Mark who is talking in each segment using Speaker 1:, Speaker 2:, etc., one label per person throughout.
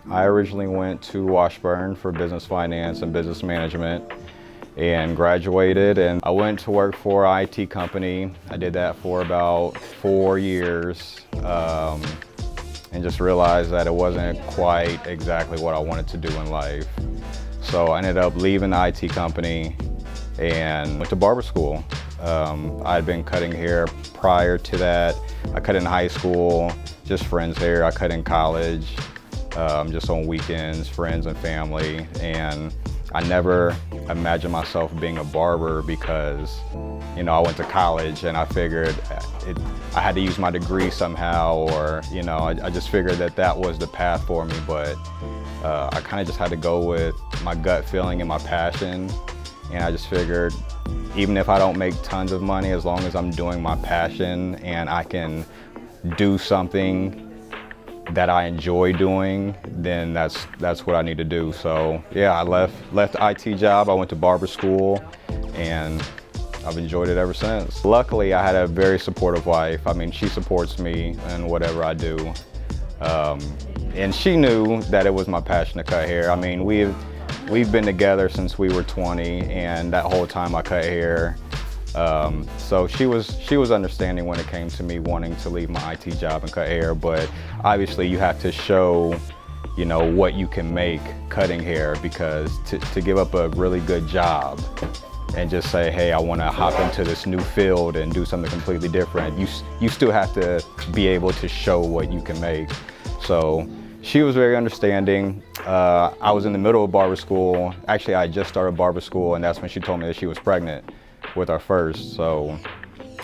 Speaker 1: I originally went to Washburn for business finance and business management and graduated, and I went to work for an IT company. I did that for about 4 years and just realized that it wasn't quite exactly what I wanted to do in life. So I ended up leaving the IT company and went to barber school. I'd been cutting hair prior to that. I cut in high school, just friends' hair. I cut in college, just on weekends, friends and family. And I never imagined myself being a barber because, you know, I went to college and I figured I had to use my degree somehow, or, you know, I just figured that was the path for me. But I kind of just had to go with my gut feeling and my passion. And I just figured, even if I don't make tons of money, as long as I'm doing my passion and I can do something that I enjoy doing, then that's what I need to do. So yeah, I left the IT job, I went to barber school, and I've enjoyed it ever since. Luckily, I had a very supportive wife. I mean, she supports me in whatever I do. And she knew that it was my passion to cut hair. I mean, we've been together since we were 20, and that whole time I cut hair. So she was understanding when it came to me wanting to leave my IT job and cut hair, but obviously you have to show, you know, what you can make cutting hair, because to give up a really good job and just say, hey, I want to hop into this new field and do something completely different, you still have to be able to show what you can make. So she was very understanding. I was in the middle of barber school. Actually, I just started barber school, and that's when she told me that she was pregnant with our first. So,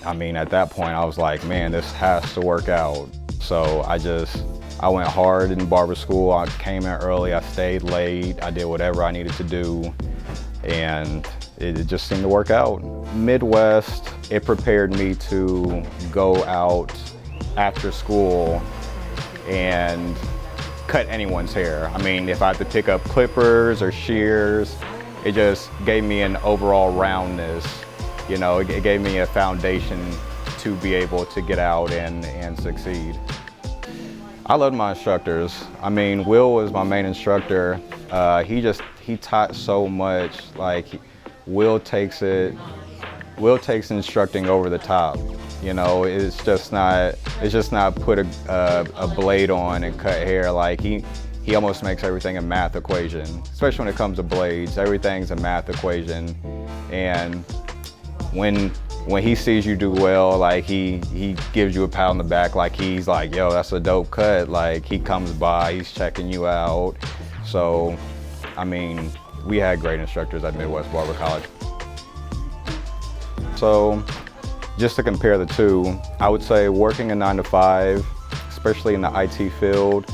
Speaker 1: I mean, at that point, I was like, man, this has to work out. So I went hard in barber school. I came in early, I stayed late, I did whatever I needed to do, and it just seemed to work out. Midwest, it prepared me to go out after school and cut anyone's hair. I mean, if I had to pick up clippers or shears, it just gave me an overall roundness. You know, it gave me a foundation to be able to get out and succeed. I loved my instructors. I mean, Will was my main instructor. He taught so much. Like, Will takes instructing over the top. You know, it's just not put a blade on and cut hair. Like, he almost makes everything a math equation, especially when it comes to blades. Everything's a math equation. And when he sees you do well, like, he gives you a pat on the back, like he's like, yo, that's a dope cut. Like, he comes by, he's checking you out. So, I mean, we had great instructors at Midwest Barber College. So, just to compare the two, I would say working a 9-to-5, especially in the IT field,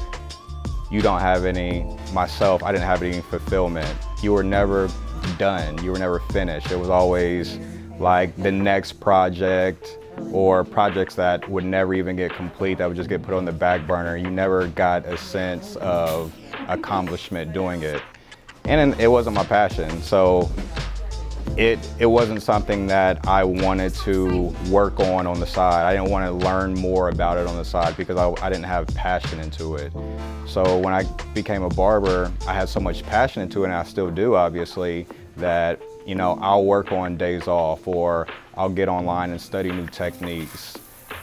Speaker 1: you don't have any, myself, I didn't have any fulfillment. You were never done, you were never finished. It was always like the next project, or projects that would never even get complete, that would just get put on the back burner. You never got a sense of accomplishment doing it. And it wasn't my passion, so it wasn't something that I wanted to work on the side. I didn't want to learn more about it on the side because I didn't have passion into it. So when I became a barber, I had so much passion into it, and I still do, obviously, that, you know, I'll work on days off, or I'll get online and study new techniques.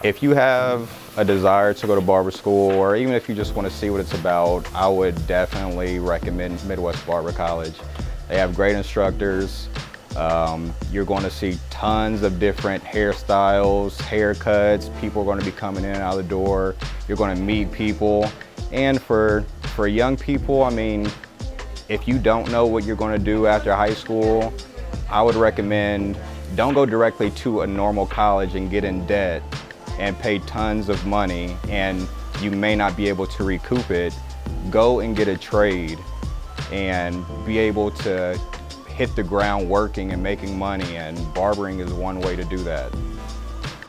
Speaker 1: If you have a desire to go to barber school, or even if you just want to see what it's about, I would definitely recommend Midwest Barber College. They have great instructors. You're going to see tons of different hairstyles, haircuts. People are going to be coming in and out of the door. You're going to meet people. And for young people, I mean, if you don't know what you're going to do after high school, I would recommend, don't go directly to a normal college and get in debt and pay tons of money, and you may not be able to recoup it. Go and get a trade and be able to hit the ground working and making money, and barbering is one way to do that.